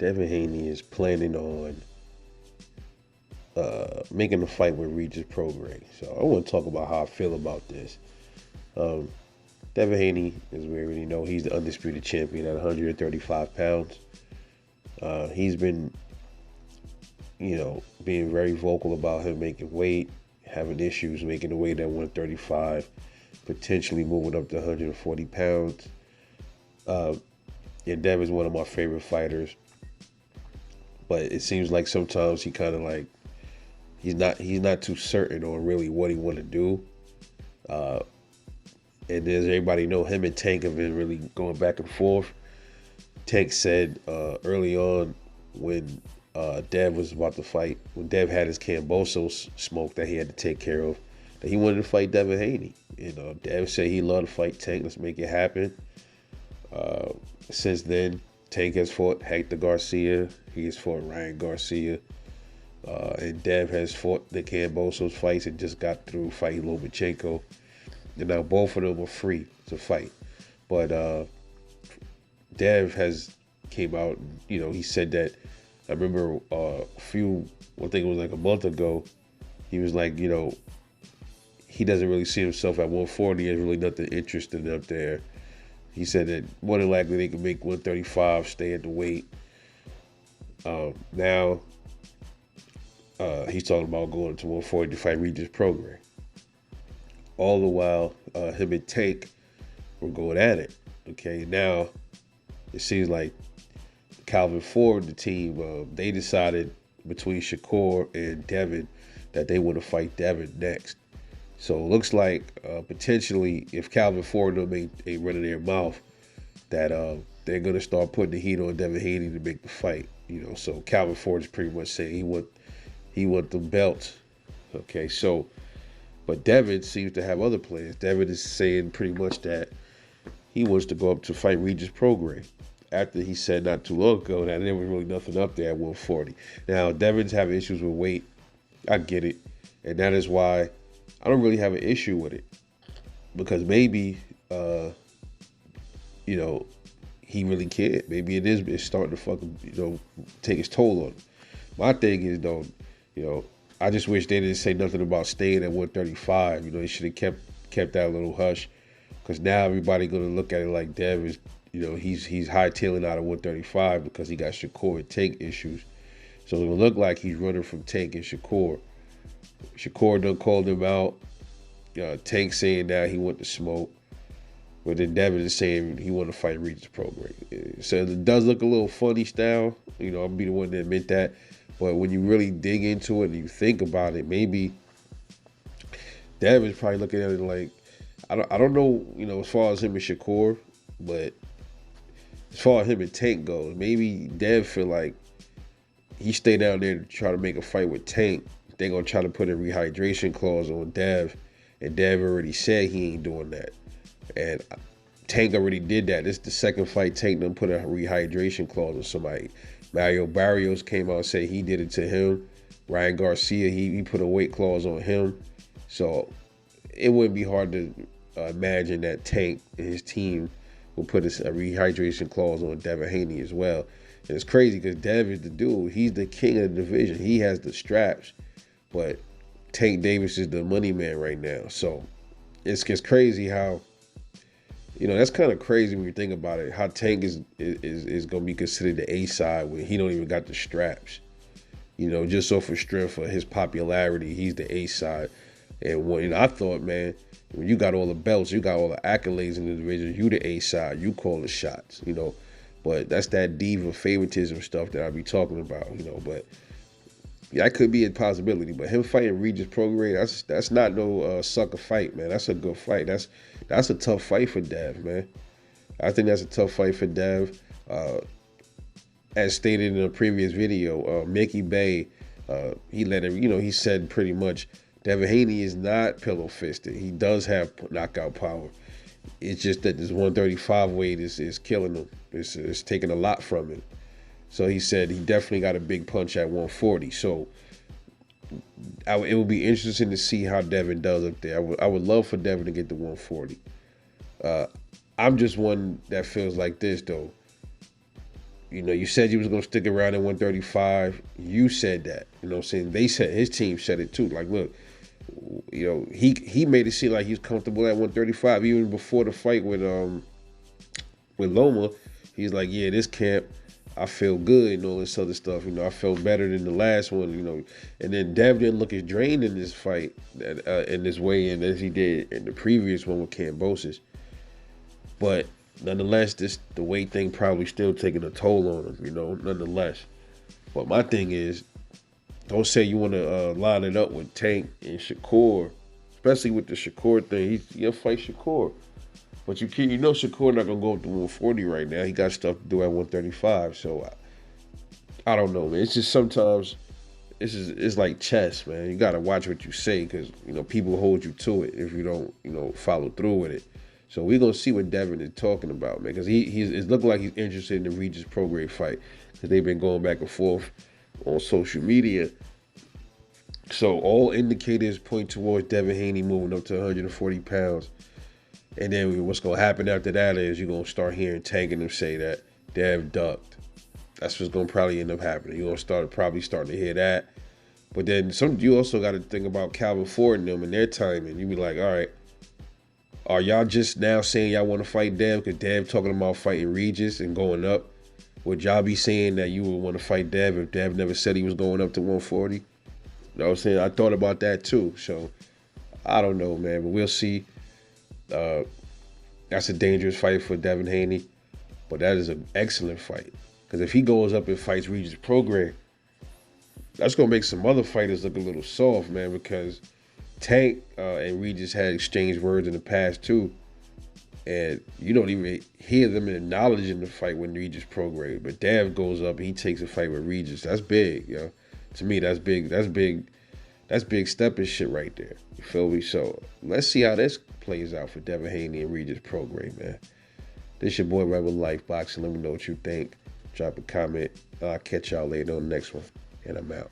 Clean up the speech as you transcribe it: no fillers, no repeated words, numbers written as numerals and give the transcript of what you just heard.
Devin Haney is planning on making a fight with Regis Prograis. So I want to talk about how I feel about this. Um, Devin Haney, as we already know, he's the undisputed champion at 135 pounds. He's been, being very vocal about him making weight, having issues making the weight at 135, potentially moving up to 140 pounds. And Devin's one of my favorite fighters, but it seems like sometimes he kind of like he's not too certain on really what he want to do. Uh, and as everybody know, him and Tank have been really going back and forth. Tank said early on when Dev was about to fight, when Dev had his Camboso smoke that he had to take care of, that he wanted to fight Devin Haney. Dev said he loved to fight Tank. Let's make it happen. Since then, Tank has fought Hector Garcia. He has fought Ryan Garcia. And Dev has fought the Cambosos fights and just got through fighting Lomachenko. And now both of them are free to fight. But Dev has came out and, he said that, I remember I think it was like a month ago, he was like, he doesn't really see himself at 140. There's really nothing interesting up there. He said that more than likely they can make 135, stay at the weight. Now, he's talking about going to 140 to fight Regis Prograis. All the while, him and Tank were going at it. Okay, now it seems like Calvin Ford, the team, they decided between Shakur and Devin that they want to fight Devin next. So it looks like potentially if Calvin Ford and them ain't running their mouth, that they're going to start putting the heat on Devin Haney to make the fight. So Calvin Ford is pretty much saying he want the belt. Okay, so, but Devin seems to have other plans. Devin is saying pretty much that he wants to go up to fight Regis Prograis, after he said not too long ago that there was really nothing up there at 140. Now, Devin's having issues with weight. I get it. And that is why I don't really have an issue with it. Because maybe, he really can't. Maybe it's starting to fucking, take its toll on him. My thing is, though, I just wish they didn't say nothing about staying at 135. They should have kept that a little hush. Because now everybody going to look at it like Dev is, he's hightailing out of 135 because he got Shakur and Tank issues. So it's going to look like he's running from Tank and Shakur. Shakur done called him out. Tank saying now he want to smoke. But then Devin is saying he want to fight Regis Prograis. So it does look a little funny style. I'll be the one to admit that. But when you really dig into it and you think about it, maybe Devin's probably looking at it like, I don't know, as far as him and Shakur, but as far as him and Tank goes, maybe Dev feel like he stay down there to try to make a fight with Tank. They're going to try to put a rehydration clause on Dev, and Dev already said he ain't doing that. And Tank already did that. This is the second fight Tank done put a rehydration clause on somebody. Mario Barrios came out and said he did it to him. Ryan Garcia, he put a weight clause on him. So it wouldn't be hard to imagine that Tank and his team will put a rehydration clause on Devin Haney as well. And it's crazy because Dev is the dude. He's the king of the division. He has the straps. But Tank Davis is the money man right now. So it's crazy how, that's kind of crazy when you think about it, how Tank is going to be considered the A side when he don't even got the straps. Just off of strength for his popularity, he's the A side. And when I thought, man, when you got all the belts, you got all the accolades in the division, you the A side, you call the shots, But that's that diva favoritism stuff that I be talking about, But that could be a possibility. But him fighting Regis Prograis, that's not no sucker fight, man. That's a good fight. That's a tough fight for Dev, man. I think that's a tough fight for Dev. As stated in a previous video, Mickey Bay, he let him, he said pretty much, Devin Haney is not pillow fisted. He does have knockout power. It's just that this 135 weight is killing him. It's taking a lot from him. So he said he definitely got a big punch at 140. So it would be interesting to see how Devin does up there. I would love for Devin to get to 140. I'm just one that feels like this, though. You said you was gonna stick around at 135. You said that. You know what I'm saying? They said his team said it too. Like, look, he made it seem like he was comfortable at 135 even before the fight with Loma. He's like, yeah, this camp, I feel good and all this other stuff. I felt better than the last one. And then Dev didn't look as drained in this fight, in this weigh-in as he did in the previous one with Kambosos. But nonetheless, the weight thing probably still taking a toll on him. Nonetheless. But my thing is, don't say you want to line it up with Tank and Shakur, especially with the Shakur thing. He'll fight Shakur. But Shakur not gonna go up to 140 right now. He got stuff to do at 135. So I don't know, man. It's just sometimes it's like chess, man. You gotta watch what you say because people hold you to it if you don't follow through with it. So we're gonna see what Devin is talking about, man, because it's looking like he's interested in the Regis Prograis fight because they've been going back and forth on social media. So all indicators point towards Devin Haney moving up to 140 pounds. And then what's going to happen after that is you're going to start hearing Tank and them say that Dev ducked. That's what's going to probably end up happening. You're going to starting to hear that. But then you also got to think about Calvin Ford and them and their timing. You be like, all right, are y'all just now saying y'all want to fight Dev because Dev talking about fighting Regis and going up? Would y'all be saying that you would want to fight Dev if Dev never said he was going up to 140? You know what I'm saying? I thought about that too. So I don't know, man, but we'll see. That's a dangerous fight for Devin Haney, but that is an excellent fight. Because if he goes up and fights Regis Prograis, that's going to make some other fighters look a little soft, man, because Tank and Regis had exchanged words in the past too, and you don't even hear them acknowledging the fight when Regis Prograis. But Dev goes up and he takes a fight with Regis. That's big, yo. To me, that's big. That's big. That's big stepping shit right there. You feel me? So let's see how this plays out for Devin Haney and Regis Prograis, man. This your boy Rebel Life Boxing. Let me know what you think. Drop a comment. I'll catch y'all later on the next one. And I'm out.